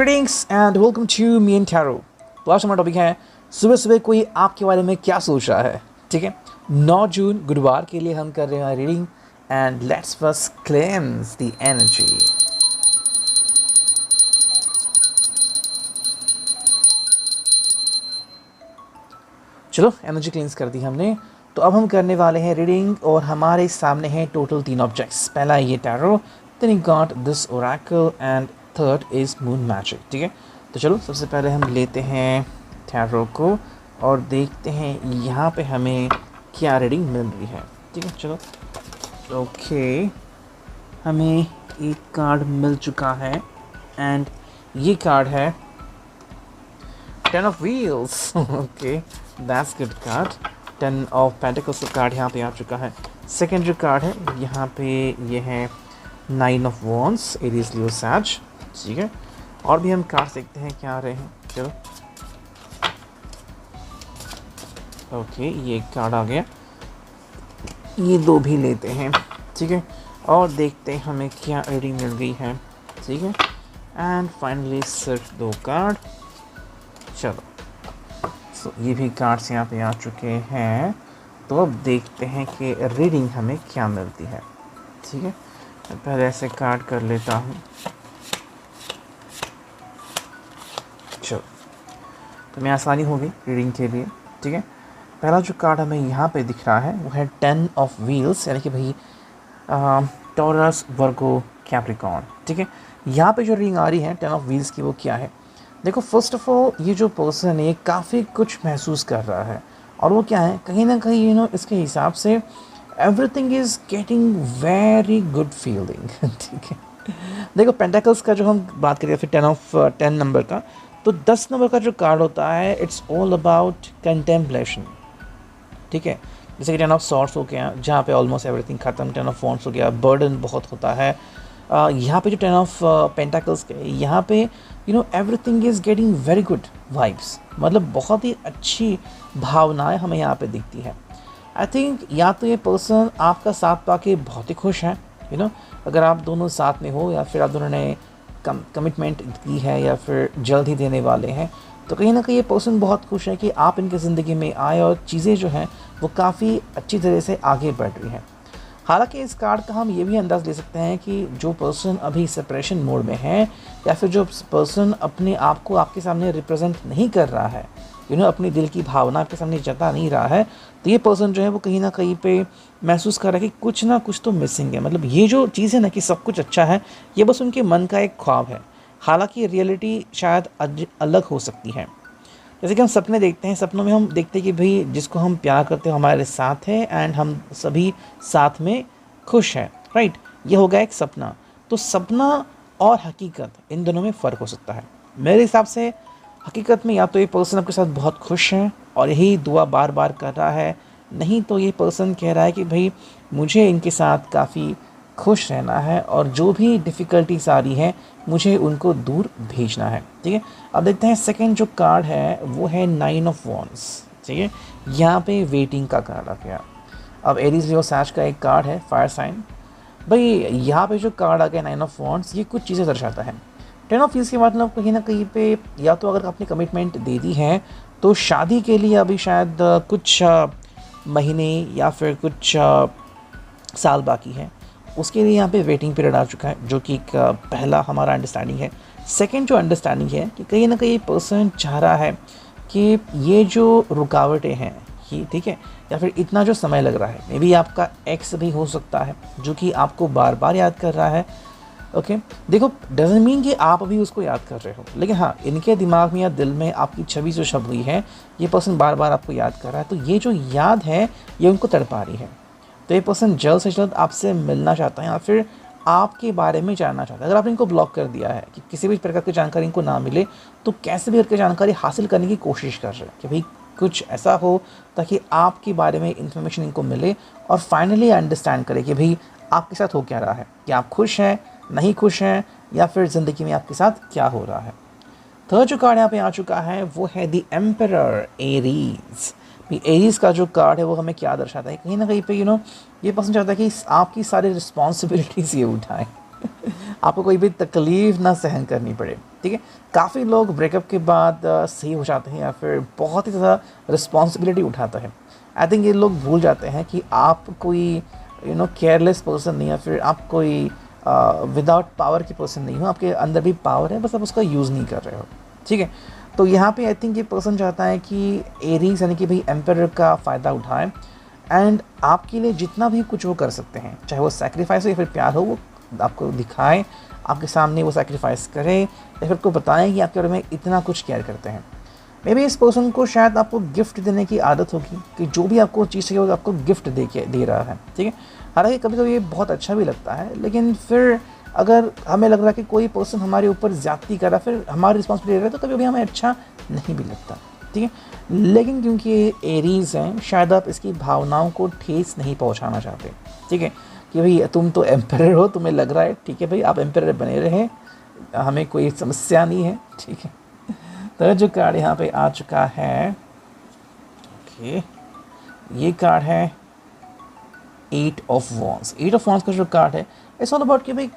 Greetings and welcome to me and tarot. तो आज हमारा टॉपिक है सुबह सुबह कोई आपके बारे में क्या सोच रहा है। ठीक है, 9 जून गुरुवार के लिए हम कर रहे हैं reading and let's first cleanse the energy. चलो एनर्जी क्लेंस कर दी हमने, तो अब हम करने वाले हैं रीडिंग और हमारे सामने हैं टोटल 3 ऑब्जेक्ट्स। पहला ये tarot, then you got this oracle and third is moon magic. ठीक है, तो चलो सबसे पहले हम लेते हैं टैरो को और देखते हैं यहाँ पे हमें क्या रीडिंग मिल रही है। ठीक है, चलो ओके, हमें एक कार्ड मिल चुका है एंड ये कार्ड है 10 of wheels. Okay, that's good card. 10 of pentacles का कार्ड यहाँ पे आ चुका है। सेकेंड जो कार्ड है यहाँ पे ये है 9 ऑफ वॉन्ड्स, एरीज लियो सैज। ठीक है, और भी हम कार्ड देखते हैं क्या आ रहे हैं। चलो ओके, ये एक कार्ड आ गया, ये दो भी लेते हैं। ठीक है, और देखते हैं हमें क्या रीडिंग मिल गई है। ठीक है, एंड फाइनली सिर्फ 2 कार्ड। चलो ये भी कार्ड्स यहाँ पे आ चुके हैं, तो अब देखते हैं कि रीडिंग हमें क्या मिलती है। ठीक है, मैं पहले ऐसे कार्ड कर लेता हूँ। चलो तो मैं आसानी होगी रीडिंग के लिए। ठीक है, पहला जो कार्ड हमें यहाँ पे दिख रहा है वो है 10 ऑफ व्हील्स, यानी कि भाई टॉरस, वर्गो, कैप्रिकॉर्न। ठीक है, यहाँ पे जो रीडिंग आ रही है 10 ऑफ व्हील्स की वो क्या है। देखो, फर्स्ट ऑफ ऑल ये जो पर्सन है काफ़ी कुछ महसूस कर रहा है, और वो क्या है, कहीं ना कहीं इसके हिसाब से everything is getting very good feeling. ठीक है, देखो पेंटाकल्स का जो हम बात करें फिर 10 नंबर का, तो 10 नंबर का जो कार्ड होता है इट्स ऑल अबाउट कंटेम्पलेशन। ठीक है, जैसे कि 10 ऑफ सॉर्ड्स हो गया, जहाँ पे ऑलमोस्ट एवरीथिंग खत्म। 10 ऑफ वॉन्ड्स हो गया, बर्डन बहुत होता है। यहाँ पे जो 10 ऑफ पेंटाकल्स के यहाँ पे everything is getting very good vibes, मतलब बहुत ही अच्छी भावनाएं हमें यहाँ पे दिखती है। आई थिंक या तो ये पर्सन आपका साथ पाके बहुत ही खुश है, अगर आप दोनों साथ में हो या फिर आप दोनों ने कमिटमेंट दी है या फिर जल्द ही देने वाले हैं, तो कहीं ना कहीं ये पर्सन बहुत खुश है कि आप इनके ज़िंदगी में आए और चीज़ें जो हैं वो काफ़ी अच्छी तरह से आगे बढ़ रही हैं। हालांकि इस कार्ड का हम ये भी अंदाज़ ले सकते हैं कि जो पर्सन अभी सेपरेशन मोड में है या फिर जो पर्सन अपने आप को आपके सामने रिप्रेजेंट नहीं कर रहा है, अपनी दिल की भावना आपके सामने जता नहीं रहा है, तो ये पर्सन जो है वो कहीं ना कहीं पे महसूस कर रहा है कि कुछ ना कुछ तो मिसिंग है। मतलब ये जो चीज़ है ना कि सब कुछ अच्छा है, ये बस उनके मन का एक ख्वाब है। हालांकि रियलिटी शायद अलग हो सकती है। जैसे कि हम सपने देखते हैं, सपनों में हम देखते हैं कि भाई जिसको हम प्यार करते हैं हमारे साथ है एंड हम सभी साथ में खुश हैं, राइट। ये होगा एक सपना। तो सपना और हकीकत, इन दोनों में फ़र्क हो सकता है। मेरे हिसाब से हकीकत में या तो ये पर्सन आपके साथ बहुत खुश है और यही दुआ बार बार कर रहा है, नहीं तो ये पर्सन कह रहा है कि भाई मुझे इनके साथ काफ़ी खुश रहना है और जो भी डिफ़िकल्टीज आ रही हैं मुझे उनको दूर भेजना है। ठीक है, अब देखते हैं सेकंड जो कार्ड है वो है 9 ऑफ वॉन्ड्स। ठीक है, यहाँ पे वेटिंग का कार्ड आ गया। अब एरीज लियो सैज का एक कार्ड है, फायर साइन। भाई यहाँ पे जो कार्ड आ गया 9 ऑफ वॉन्ड्स, ये कुछ चीज़ें दर्शाता है। 10 ऑफ व्हील्स के मतलब कहीं ना कहीं पे या तो अगर आपने कमिटमेंट दे दी है तो शादी के लिए अभी शायद कुछ महीने या फिर कुछ साल बाकी है, उसके लिए यहाँ पे वेटिंग पीरियड आ चुका है, जो कि एक पहला हमारा अंडरस्टैंडिंग है। सेकंड जो अंडरस्टैंडिंग है कि कहीं ना कहीं पर्सन चाह रहा है कि ये जो रुकावटें हैं ये, ठीक है, या फिर इतना जो समय लग रहा है, मे बी आपका एक्स भी हो सकता है जो कि आपको बार बार याद कर रहा है। ओके, देखो डजंट मीन कि आप अभी उसको याद कर रहे हो, लेकिन हाँ इनके दिमाग में या दिल में आपकी छवि जो छप गई है, ये पर्सन बार बार आपको याद कर रहा है। तो ये जो याद है ये उनको तड़पा रही है। तो ये पर्सन जल्द से जल्द आपसे मिलना चाहता है या फिर आपके बारे में जानना चाहता है। अगर आपने इनको ब्लॉक कर दिया है कि किसी भी प्रकार की जानकारी इनको ना मिले, तो कैसे भी करके जानकारी हासिल करने की कोशिश कर रहे हैं कि भाई कुछ ऐसा हो ताकि आपके बारे में इंफॉर्मेशन इनको मिले और फाइनली अंडरस्टैंड करें कि भाई आपके साथ हो क्या रहा है, कि आप खुश हैं, नहीं खुश हैं, या फिर ज़िंदगी में आपके साथ क्या हो रहा है। थर्ड जो कार्ड यहाँ पे आ चुका है वो है द एम्परर, एरीज। एरीज का जो कार्ड है वो हमें क्या दर्शाता है, कहीं ना कहीं पे ये पर्सन चाहता है कि आपकी सारी रिस्पॉन्सिबिलिटीज़ ये उठाएं। आपको कोई भी तकलीफ़ ना सहन करनी पड़े। ठीक है। काफ़ी लोग ब्रेकअप के बाद सही हो जाते हैं या फिर बहुत ही ज़्यादा रिस्पॉन्सिबिलिटी उठाता है। आई थिंक ये लोग भूल जाते हैं कि आप कोई केयरलेस पर्सन नहीं, या फिर आप कोई विदाउट पावर की पर्सन नहीं हो। आपके अंदर भी पावर है, बस आप उसका यूज़ नहीं कर रहे हो, ठीक है। तो यहाँ पे आई थिंक ये पर्सन चाहता है कि एरीज यानी कि भाई एम्पायर का फ़ायदा उठाए एंड आपके लिए जितना भी कुछ वो कर सकते हैं, चाहे वो सेक्रीफाइस हो या फिर प्यार हो, वो आपको दिखाएं, आपके सामने वो सेक्रीफाइस करें या फिर आपको बताएं कि आपके बारे में इतना कुछ केयर करते हैं। मे बी इस पर्सन को शायद आपको गिफ्ट देने की आदत होगी कि जो भी आपको चीज़ चाहिए वो आपको गिफ्ट दे रहा है, ठीक है। हालांकि कभी कभी ये बहुत अच्छा भी लगता है, लेकिन फिर अगर हमें लग रहा है कि कोई पर्सन हमारे ऊपर ज़्यादती कर रहा है, फिर हमारी रिस्पॉन्सिबिलिटी ले रहा है, तो कभी कभी हमें अच्छा नहीं भी लगता, ठीक है। लेकिन क्योंकि ये एरीज हैं, शायद आप इसकी भावनाओं को ठेस नहीं पहुंचाना चाहते, ठीक है। कि भाई तुम तो एम्पायर हो, तुम्हें लग रहा है, ठीक है भाई आप एम्पायर बने रहे, हमें कोई समस्या नहीं है, ठीक है। तो जो कार्ड यहाँ पे आ चुका है, ओके, ये कार्ड है 8 ऑफ वॉन्ड्स। 8 ऑफ वॉन्ड्स का जो कार्ड है, इट्स ऑल अबाउट कि भाई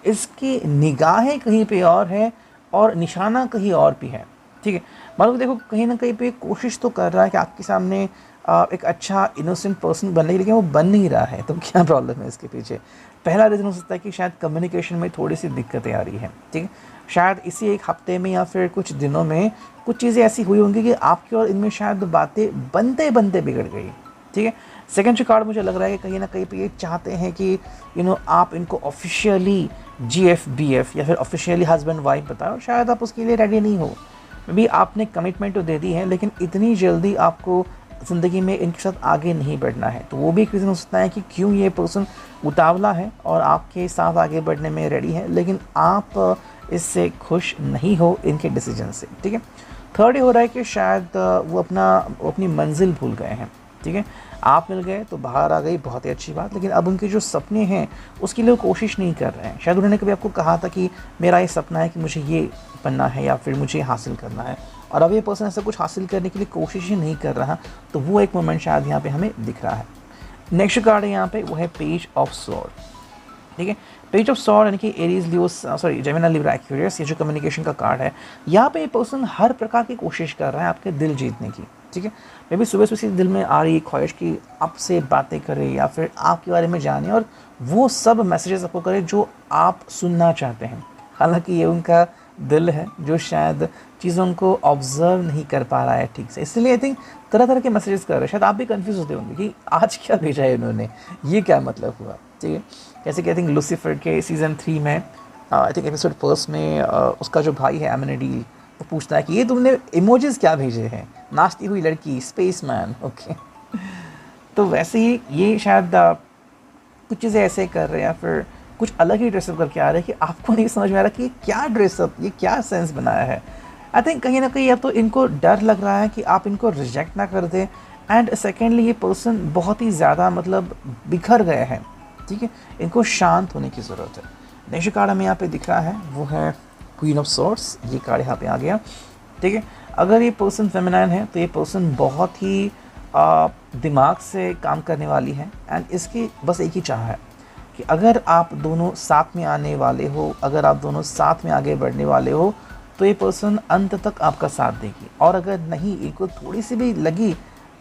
इसकी निगाहें कहीं पे और है और निशाना कहीं और भी है, ठीक है। मतलब देखो कहीं ना कहीं पे कोशिश तो कर रहा है कि आपके सामने एक अच्छा इनोसेंट पर्सन बनने की, लेकिन वो बन नहीं रहा है। तो क्या प्रॉब्लम है इसके पीछे? पहला रीज़न हो सकता है कि शायद कम्युनिकेशन में थोड़ी सी दिक्कतें आ रही हैं, ठीक है। शायद इसी एक हफ्ते में या फिर कुछ दिनों में कुछ चीज़ें ऐसी हुई होंगी कि आपकी और इनमें शायद बातें बनते बनते बिगड़ गई, ठीक है। सेकंड जो कार्ड मुझे लग रहा है कि कहीं ना कहीं पे ये चाहते हैं कि आप इनको ऑफिशियली GF BF या फिर ऑफिशियली हस्बैंड वाइफ बताओ, शायद आप उसके लिए रेडी नहीं हो। मे बी आपने कमिटमेंट तो दे दी है, लेकिन इतनी जल्दी आपको ज़िंदगी में इनके साथ आगे नहीं बढ़ना है। तो वो भी एक रीज़न हो सकता है कि क्यों ये पर्सन उतावला है और आपके साथ आगे बढ़ने में रेडी है, लेकिन आप इससे खुश नहीं हो इनके डिसीजन से, ठीक है। थर्ड ये हो रहा है कि शायद वो अपनी मंजिल भूल गए हैं, ठीक है। आप मिल गए तो बाहर आ गई, बहुत ही अच्छी बात, लेकिन अब उनके जो सपने हैं उसके लिए वो कोशिश नहीं कर रहे हैं। शायद उन्होंने कभी आपको कहा था कि मेरा ये सपना है कि मुझे ये बनना है या फिर मुझे हासिल करना है, और अब ये पर्सन ऐसा कुछ हासिल करने के लिए कोशिश ही नहीं कर रहा। तो वो एक मोमेंट शायद यहाँ पे हमें दिख रहा है। नेक्स्ट कार्ड है यहाँ पे, वो है पेज ऑफ स्वॉर्ड, ठीक है। पेज ऑफ स्वॉर्ड यानी कि Aries Leo Gemini Libra Aquarius, ये जो कम्युनिकेशन का कार्ड है, यहाँ पे ये पर्सन हर प्रकार की कोशिश कर रहा है आपके दिल जीतने की, ठीक है। मे बी सुबह सुबह दिल में आ रही ख्वाहिश कि आपसे बातें करे या फिर आपके बारे में जाने और वो सब मैसेजेस आपको करे जो आप सुनना चाहते हैं। हालांकि ये उनका दिल है जो शायद चीज़ों को ऑब्जर्व नहीं कर पा रहा है ठीक से, इसलिए आई थिंक तरह तरह के मैसेजेस कर रहे हैं। शायद आप भी कंफ्यूज होते होंगे कि आज क्या भेजा है इन्होंने, ये क्या मतलब हुआ, ठीक है। जैसे कि आई थिंक लूसीफर के सीज़न 3 में आई थिंक एपिसोड 1 में उसका जो भाई है एमेनेडील, वो पूछता है कि ये तुमने इमोजीज क्या भेजे हैं, नाचती हुई लड़की, स्पेसमैन, ओके। तो वैसे ही ये शायद कुछ चीज़ें ऐसे कर रहे हैं या फिर कुछ अलग ही ड्रेसअप करके आ रहे हैं कि आपको नहीं समझ में आ रहा कि ये क्या ड्रेसअप, ये क्या सेंस बनाया है। आई थिंक कहीं ना कहीं अब तो इनको डर लग रहा है कि आप इनको रिजेक्ट ना कर दें, एंड सेकेंडली ये पर्सन बहुत ही ज़्यादा मतलब बिखर गए हैं, ठीक है। इनको शांत होने की ज़रूरत है। नेक्स्ट कार्ड हमें यहाँ पे दिख रहा है, वो है क्वीन ऑफ सॉर्ड्स। ये कार्ड यहाँ पे आ गया, ठीक है। अगर ये पर्सन फेमिनाइन है तो ये पर्सन बहुत ही दिमाग से काम करने वाली है, एंड इसकी बस एक ही चाह है कि अगर आप दोनों साथ में आने वाले हो, अगर आप दोनों साथ में आगे बढ़ने वाले हो, तो ये पर्सन अंत तक आपका साथ देगी। और अगर नहीं, इनको थोड़ी सी भी लगी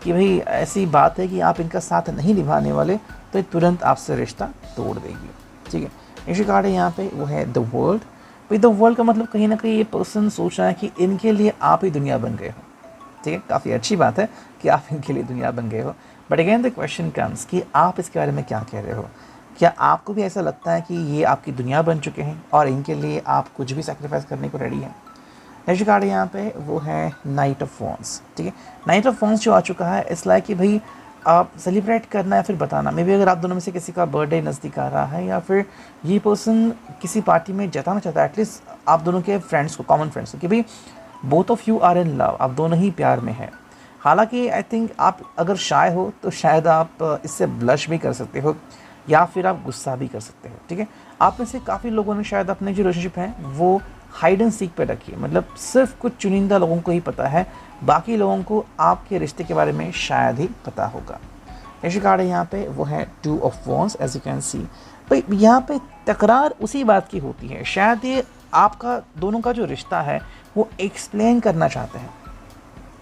कि भाई ऐसी बात है कि आप इनका साथ नहीं निभाने वाले, तो ये तुरंत आपसे रिश्ता तोड़ देगी, ठीक है। नेक्स्ट कार्ड है यहाँ पे, वो है द वर्ल्ड। भाई द वर्ल्ड का मतलब कहीं ना कहीं ये पर्सन सोच रहा है कि इनके लिए आप ही दुनिया बन गए हो, ठीक है। काफ़ी अच्छी बात है कि आप इनके लिए दुनिया बन गए हो, but again the question comes कि आप इसके बारे में क्या कह रहे हो। क्या आपको भी ऐसा लगता है कि ये आपकी दुनिया बन चुके हैं और इनके लिए आप कुछ भी सेक्रीफाइस करने को रेडी हैं? नेक्स्ट कार्ड यहाँ पे वो है नाइट ऑफ वॉन्ड्स, ठीक है। नाइट ऑफ वॉन्ड्स जो आ चुका है, इस लाइक कि भाई आप सेलिब्रेट करना या फिर बताना। मे बी अगर आप दोनों में से किसी का बर्थडे नज़दीक आ रहा है या फिर ये पर्सन किसी पार्टी में जताना चाहता है एटलीस्ट आप दोनों के फ्रेंड्स को, कॉमन फ्रेंड्स को, कि भाई both of you are in love, आप दोनों ही प्यार में हैं। हालांकि आई थिंक आप अगर शाय हो तो शायद आप इससे ब्लश भी कर सकते हो या फिर आप गुस्सा भी कर सकते हो, ठीक है। आप में से काफ़ी लोगों ने शायद अपने जो रिलेशनशिप हैं वो हाइड एंड सीक पे रखी है, मतलब सिर्फ कुछ चुनिंदा लोगों को ही पता है, बाकी लोगों को आपके रिश्ते के बारे में शायद ही पता होगा। नेक्स्ट कार्ड है यहाँ पे, वो है 2 of wands. As you can see, भाई यहाँ पे तकरार उसी बात की होती है। शायद ये आपका दोनों का जो रिश्ता है वो एक्सप्लेन करना चाहते हैं।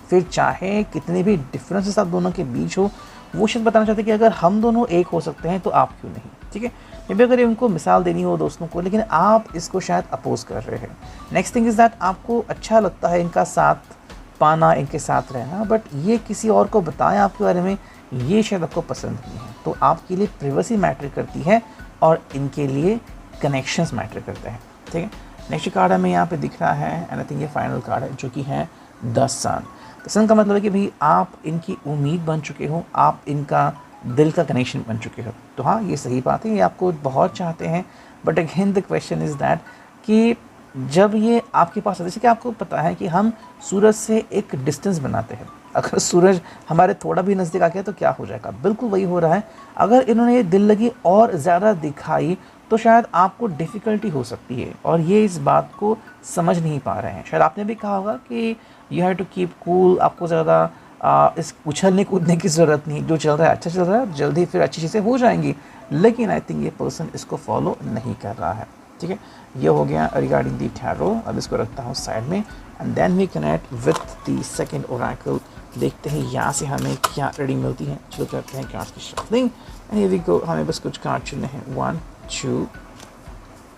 फिर चाहे कितने भी डिफरेंसेस आप दोनों के बीच हो, वो शायद बताना चाहते हैं कि अगर हम दोनों एक हो सकते हैं तो आप क्यों नहीं, ठीक है। मे बी अगर उनको मिसाल देनी हो दोस्तों को, लेकिन आप इसको शायद अपोज कर रहे हैं। नेक्स्ट थिंग इज़ दैट आपको अच्छा लगता है इनका साथ पाना, इनके साथ रहना, बट ये किसी और को बताएं आपके बारे में, ये शायद आपको पसंद नहीं है। तो आपके लिए प्राइवेसी मैटर करती है और इनके लिए कनेक्शंस मैटर करते हैं, ठीक है। नेक्स्ट कार्ड हमें यहाँ पे दिख रहा है एंड आई थिंक ये फाइनल कार्ड है, जो कि है 10 सन। 10 सन का मतलब है कि भाई आप इनकी उम्मीद बन चुके हो, आप इनका दिल का कनेक्शन बन चुके हो। तो हाँ, ये सही बात है, ये आपको बहुत चाहते हैं, but again the question is that कि जब ये आपके पास, जैसे कि आपको पता है कि हम सूरज से एक डिस्टेंस बनाते हैं, अगर सूरज हमारे थोड़ा भी नज़दीक आ गया तो क्या हो जाएगा, बिल्कुल वही हो रहा है। अगर इन्होंने ये दिल लगी और ज़्यादा दिखाई तो शायद आपको डिफ़िकल्टी हो सकती है, और ये इस बात को समझ नहीं पा रहे हैं। शायद आपने भी कहा होगा कि you have to keep cool, आपको ज़्यादा इस उछलने कूदने की ज़रूरत नहीं, जो चल रहा है अच्छा चल रहा है, जल्दी फिर अच्छी चीज़ें हो जाएंगी। लेकिन आई थिंक ये पर्सन इसको फॉलो नहीं कर रहा है, ठीक है। ये हो गया रिगार्डिंग दी टैरो। अब इसको रखता हूँ साइड में and then we connect with the second oracle. देखते हैं यहाँ से हमें क्या रीडिंग मिलती है। चलो करते हैं कार्ड्स की shuffling and here we go. हमें बस कुछ कार्ड चुनने हैं, 1 2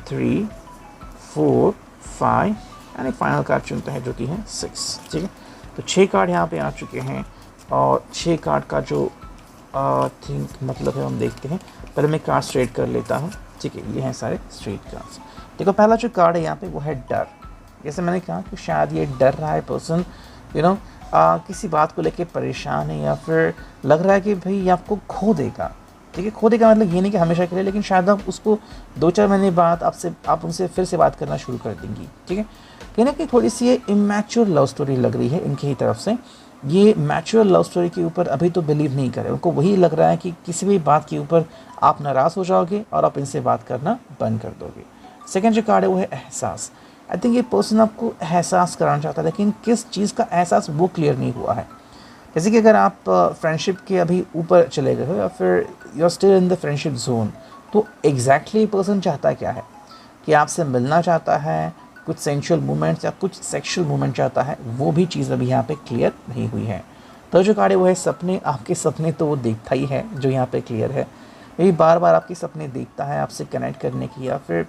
3 4 5 एंड एक फाइनल कार्ड चुनते हैं जो कि है 6, ठीक है। तो 6 कार्ड यहाँ पे आ चुके हैं और 6 कार्ड का जो थिंक मतलब है हम देखते हैं। पहले मैं कार्ड स्ट्रेट कर लेता हूँ, ठीक है। ये हैं सारे स्ट्रेट कार्ड्स। देखो पहला जो कार्ड है यहाँ पे वो है डर। जैसे मैंने कहा कि शायद ये डर रहा है पर्सन, यू नो किसी बात को लेके परेशान है, या फिर लग रहा है कि भाई ये आपको खो देगा, ठीक है। खो देगा मतलब ये नहीं कि हमेशा के लिए, लेकिन शायद आप उसको 2-4 महीने बाद आप उनसे फिर से बात करना शुरू कर देंगी, ठीक है। कहीं ना कहीं थोड़ी सी ये इमैच्योर लव स्टोरी लग रही है इनकी ही तरफ से। ये मैच्योर लव स्टोरी के ऊपर अभी तो बिलीव नहीं करे, उनको वही लग रहा है कि किसी भी बात के ऊपर आप नाराज़ हो जाओगे और आप इनसे बात करना बंद कर दोगे। सेकेंड जो कार्ड है वो है एहसास। आई थिंक ये पर्सन आपको एहसास कराना चाहता है, लेकिन किस चीज़ का एहसास वो क्लियर नहीं हुआ है। जैसे कि अगर आप फ्रेंडशिप के अभी ऊपर चले गए हो या फिर you are still in the friendship zone, तो एग्जैक्टली पर्सन चाहता क्या है, कि आपसे मिलना चाहता है, कुछ सेंशुअल मूवमेंट्स या कुछ सेक्शुअल मूवमेंट चाहता है, वो भी चीज़ अभी यहाँ पे क्लियर नहीं हुई है। तो जो कार्ड है वो है सपने। आपके सपने तो वो देखता ही है, जो यहाँ पे क्लियर है। यही बार बार आपके सपने देखता है आपसे कनेक्ट करने की, या फिर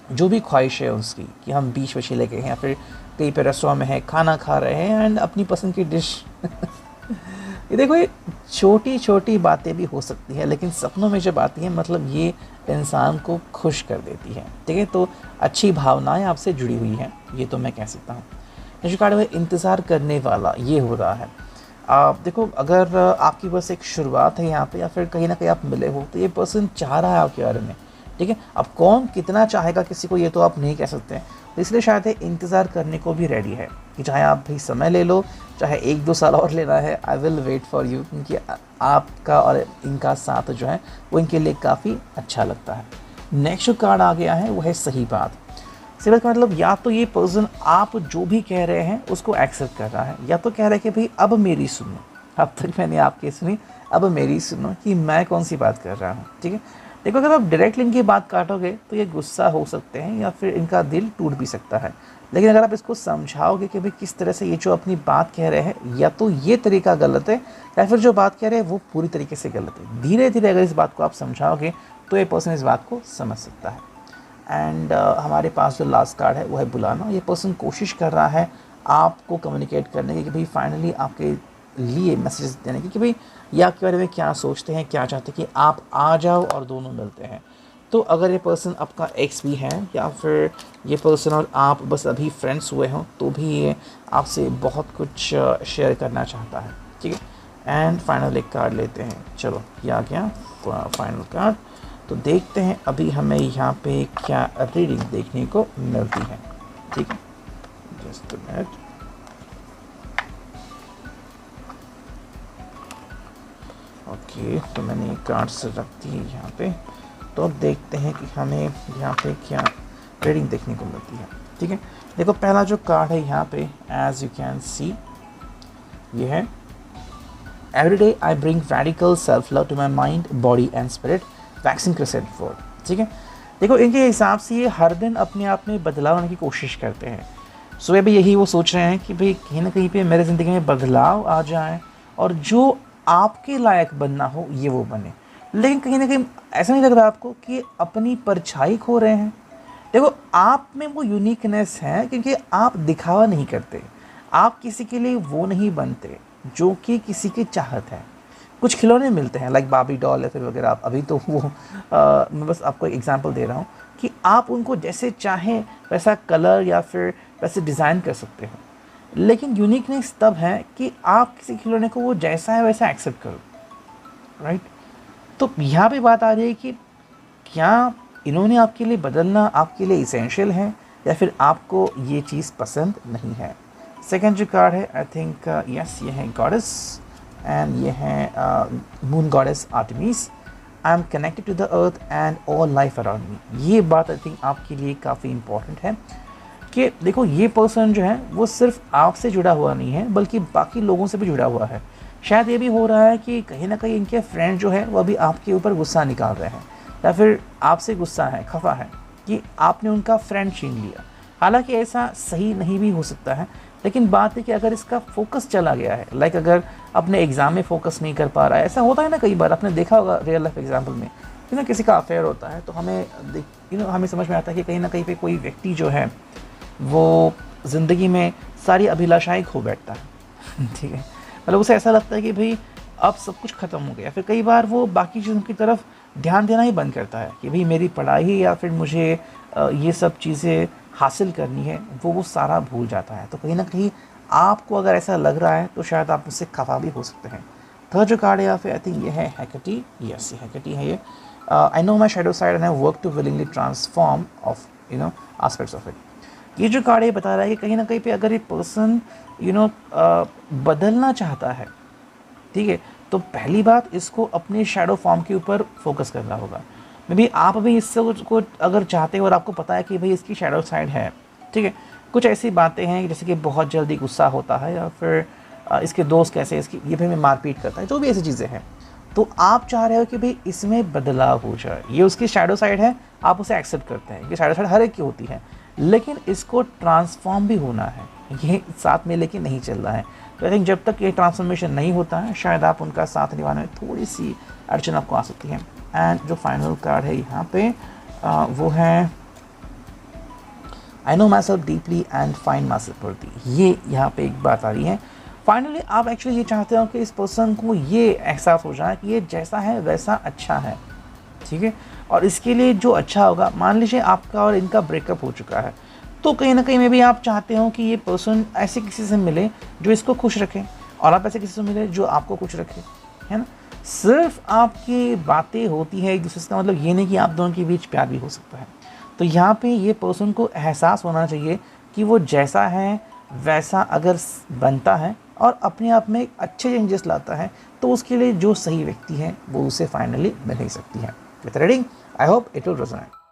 जो भी ख्वाहिश है उसकी कि हम बीच में चले गए हैं, या फिर कहीं पे रेस्टोरेंट में है, खाना खा रहे हैं एंड अपनी पसंद की डिश ये देखो, ये छोटी छोटी बातें भी हो सकती है, लेकिन सपनों में जब आती है मतलब ये इंसान को खुश कर देती है, ठीक है। तो अच्छी भावनाएं आपसे जुड़ी हुई हैं, ये तो मैं कह सकता हूँ। नेक्स्ट कार्ड है इंतज़ार करने वाला। ये हो रहा है, आप देखो अगर आपकी बस एक शुरुआत है यहाँ पे, या फिर कहीं ना कहीं आप मिले हो, तो ये पर्सन चाह रहा है आपके बारे में, ठीक है। अब कौन कितना चाहेगा किसी को, ये तो आप नहीं कह सकते हैं। तो इसलिए शायद इंतज़ार करने को भी रेडी है कि चाहे आप भी समय ले लो, चाहे 1-2 साल और लेना है, I will wait for you, क्योंकि आपका और इनका साथ जो है वो इनके लिए काफ़ी अच्छा लगता है। नेक्स्ट जो कार्ड आ गया है वो है सही बात। सही बात का मतलब या तो ये पर्सन आप जो भी कह रहे हैं उसको एक्सेप्ट कर रहा है, या तो कह रहा है कि भाई अब मेरी सुनो, अब तक मैंने आपकी सुनी, अब मेरी सुनो कि मैं कौन सी बात कर रहा हूँ, ठीक है। देखो अगर आप डायरेक्टली इनकी बात काटोगे तो ये गुस्सा हो सकते हैं, या फिर इनका दिल टूट भी सकता है। लेकिन अगर आप इसको समझाओगे कि भाई किस तरह से ये जो अपनी बात कह रहे हैं, या तो ये तरीका गलत है, या फिर जो बात कह रहे हैं वो पूरी तरीके से गलत है, धीरे धीरे अगर इस बात को आप समझाओगे तो ये पर्सन इस बात को समझ सकता है। एंड हमारे पास जो लास्ट कार्ड है वो है बुलाना। ये पर्सन कोशिश कर रहा है आपको कम्युनिकेट करने की, कि भाई फाइनली आपके लिए मैसेज देने की, कि भाई ये आपके बारे में क्या सोचते हैं, क्या चाहते हैं, कि आप आ जाओ और दोनों मिलते हैं। तो अगर ये पर्सन आपका एक्स भी है, या फिर ये पर्सन और आप बस अभी फ्रेंड्स हुए हों, तो भी ये आपसे बहुत कुछ शेयर करना चाहता है, ठीक है। एंड फाइनल एक कार्ड लेते हैं। चलो ये आ गया फाइनल कार्ड। तो देखते हैं अभी हमें यहाँ पे क्या रीडिंग देखने को मिलती है, ठीक है। Just a minute. ओके, तो मैंने कार्ड्स रख दी है यहाँ पे। तो अब देखते हैं कि हमें यहाँ पे क्या रीडिंग देखने को मिलती है, ठीक है। देखो पहला जो कार्ड है यहाँ पे, एज यू कैन सी, ये है every day I bring radical self love to my mind, body and spirit, waxing crescent four, ठीक है। देखो इनके हिसाब से ये हर दिन अपने आप में बदलाव आने की कोशिश करते हैं। सुबह भी यही वो सोच रहे हैं कि भाई कहीं ना कहीं पे मेरे ज़िंदगी में बदलाव आ जाए और जो आपके लायक बनना हो ये वो बने। लेकिन कहीं ना कहीं ऐसा नहीं लग रहा आपको कि अपनी परछाई खो रहे हैं? देखो आप में वो यूनिकनेस है क्योंकि आप दिखावा नहीं करते, आप किसी के लिए वो नहीं बनते जो कि किसी की चाहत है। कुछ खिलौने मिलते हैं लाइक बार्बी डॉल या फिर वगैरह, आप अभी तो वो मैं बस आपको एक एग्जांपल दे रहा हूँ कि आप उनको जैसे चाहें वैसा कलर या फिर वैसे डिज़ाइन कर सकते हो। लेकिन यूनिकनेस तब है कि आप किसी खिलौने को वो जैसा है वैसा एक्सेप्ट करो, राइट? तो यहाँ पे बात आ रही है कि क्या इन्होंने आपके लिए बदलना आपके लिए इसेंशियल है या फिर आपको ये चीज़ पसंद नहीं है। सेकंड जो कार्ड है आई थिंक यस ये है गॉडेस एंड ये है moon goddess Artemis. I am connected to the earth and all life around me. ये बात आई थिंक आपके लिए काफ़ी इंपॉर्टेंट है कि देखो ये पर्सन जो है वो सिर्फ आपसे जुड़ा हुआ नहीं है बल्कि बाकी लोगों से भी जुड़ा हुआ है। शायद ये भी हो रहा है कि कहीं ना कहीं इनके फ्रेंड जो है वो अभी आपके ऊपर गुस्सा निकाल रहे हैं या फिर आपसे गुस्सा है, खफा है कि आपने उनका फ्रेंड छीन लिया। हालांकि ऐसा सही नहीं भी हो सकता है, लेकिन बात है कि अगर इसका फोकस चला गया है, लाइक अगर अपने एग्ज़ाम में फोकस नहीं कर पा रहा है, ऐसा होता है ना कई बार, आपने देखा होगा रियल लाइफ एग्जाम्पल में कि ना किसी का अफेयर होता है तो हमें हमें समझ में आता है कि कहीं ना कहीं पे कोई व्यक्ति जो है वो ज़िंदगी में सारी अभिलाषाएं खो बैठता है ठीक है, मतलब उसे ऐसा लगता है कि भाई अब सब कुछ ख़त्म हो गया। फिर कई बार वो बाकी चीज़ों की तरफ ध्यान देना ही बंद करता है कि भाई मेरी पढ़ाई या फिर मुझे ये सब चीज़ें हासिल करनी है, वो सारा भूल जाता है। तो कहीं ना कहीं आपको अगर ऐसा लग रहा है तो शायद आप मुझसे खफा भी हो सकते हैं। थर्ड जो कार्ड है या फिर आई थिंक ये है हैकेटी। यस ये हैकेटी है ये। I know my shadow side and I work to willingly transform of aspects of it. ये जो कार्ड ये बता रहा है कि कहीं ना कहीं पे अगर ये पर्सन बदलना चाहता है, ठीक है, तो पहली बात इसको अपने शैडो फॉर्म के ऊपर फोकस करना होगा। मे बी आप अभी इससे को अगर चाहते हो और आपको पता है कि भाई इसकी शैडो साइड है, ठीक है, कुछ ऐसी बातें हैं जैसे कि बहुत जल्दी गुस्सा होता है या फिर इसके दोस्त कैसे इसकी ये भी में मारपीट करता है, जो भी ऐसी चीज़ें हैं, तो आप चाह रहे हो कि भाई इसमें बदलाव हो जाए। ये उसकी शैडो साइड है, आप उसे एक्सेप्ट करते हैं, ये शैडो साइड हर एक की होती है, लेकिन इसको ट्रांसफॉर्म भी होना है, ये साथ में लेके नहीं चल रहा है। तो आई थिंक जब तक ये ट्रांसफॉर्मेशन नहीं होता है शायद आप उनका साथ निभाने में थोड़ी सी अड़चन आपको आ सकती है। एंड जो फाइनल कार्ड है यहाँ पे वो है आई know my self deeply and find my self वर्दी। ये यहाँ पे एक बात आ रही है। फाइनली आप एक्चुअली ये चाहते हो कि इस पर्सन को ये एहसास हो जाए कि ये जैसा है वैसा अच्छा है, ठीक है, और इसके लिए जो अच्छा होगा, मान लीजिए आपका और इनका ब्रेकअप हो चुका है तो कहीं ना कहीं में भी आप चाहते हो कि ये पर्सन ऐसे किसी से मिले जो इसको खुश रखे और आप ऐसे किसी से मिले जो आपको खुश रखे, है ना। सिर्फ आपकी बातें होती है एक दूसरे से, मतलब ये नहीं कि आप दोनों के बीच प्यार भी हो सकता है। तो यहाँ पे ये पर्सन को एहसास होना चाहिए कि वो जैसा है वैसा अगर बनता है और अपने आप में अच्छे चेंजेस लाता है तो उसके लिए जो सही व्यक्ति है वो उसे फाइनली मिल ही सकती है। With reading I hope it will resonate.